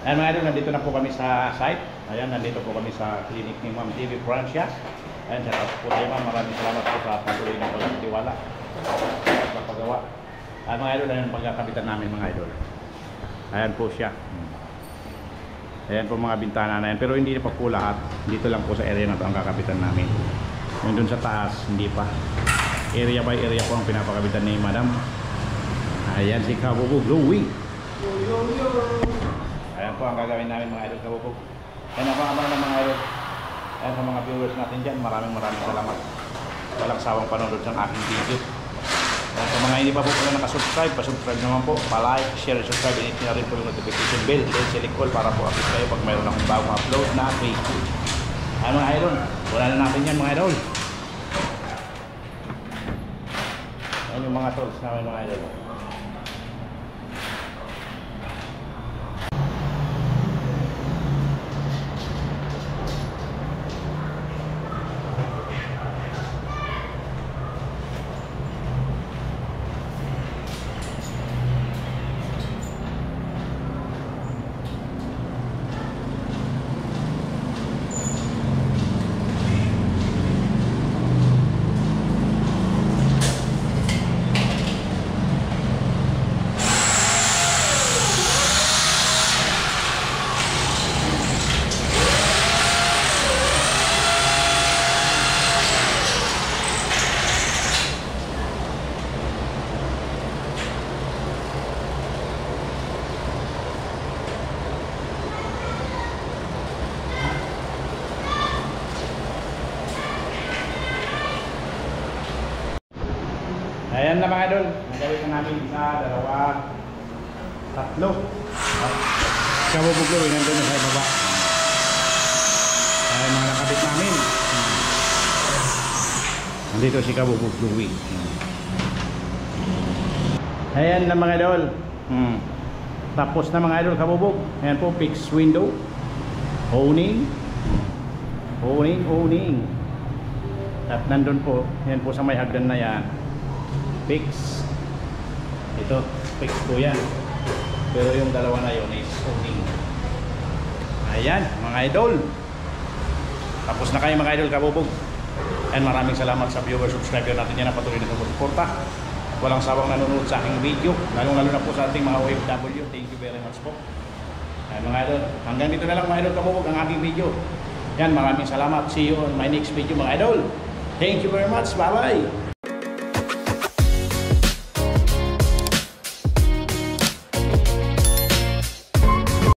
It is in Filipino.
Ayan mga idol, nandito na po kami sa site. Ayan, nandito po kami sa clinic ni Ma'am TV Francia. Ayan, shout out po tayo ma'am. Maraming salamat po sa patuloy ng pagkakatiwala at pagpagawa. Ayan mga idol, ayan ang pagkakabitan namin mga idol. Ayan po siya. Ayan po mga bintana na yan. Pero hindi pa po lahat. Dito lang po sa area na ito ang kakabitan namin. Yung dun sa taas, hindi pa. Area by area po ang pinapakabitan ni Madam. Ayan si Kabubog Louie. Ayan po ang gagawin namin mga idol Kabubog. Ayan ang mga ng mga idol. Ayan sa mga viewers natin dyan. Maraming salamat. Walang sawang panonood sa aking video. Ayan sa mga hindi pa po pala nakasubscribe, pasubscribe naman po. Pa-like, share, subscribe. I-hit nyo rin po yung notification bell. Then select all para po update kayo pag mayroon akong bagong upload na Facebook. Ayan mga idol. Wala na natin yan mga idol. Ayan yung mga tools namin mga idol. Ayan na mga idol, nagawin na namin isa, dalawa, tatlo. Kabubog Louie, nandun na sa baba. Ayan mga nakabit namin. Nandito si Kabubog Louie. Ayan na mga idol. Tapos na mga idol Kabubog. Ayan po, fixed window. Owning. At nandun po, yan po sa may hagdan na yan. Fix. Ito, fix po yan. Pero yung dalawa na yun is owning. Ayan, mga idol. Tapos na kayo mga idol Kabubog. And maraming salamat sa viewer, subscriber natin yan na patuloy na sumusuporta. Walang sawang nanonood sa aking video. Lalo na po sa ating mga OFW. Thank you very much po. Ayan mga idol. Hanggang dito na lang mga idol Kabubog ang aking video. Yan, maraming salamat. See you on my next video mga idol. Thank you very much. Bye bye.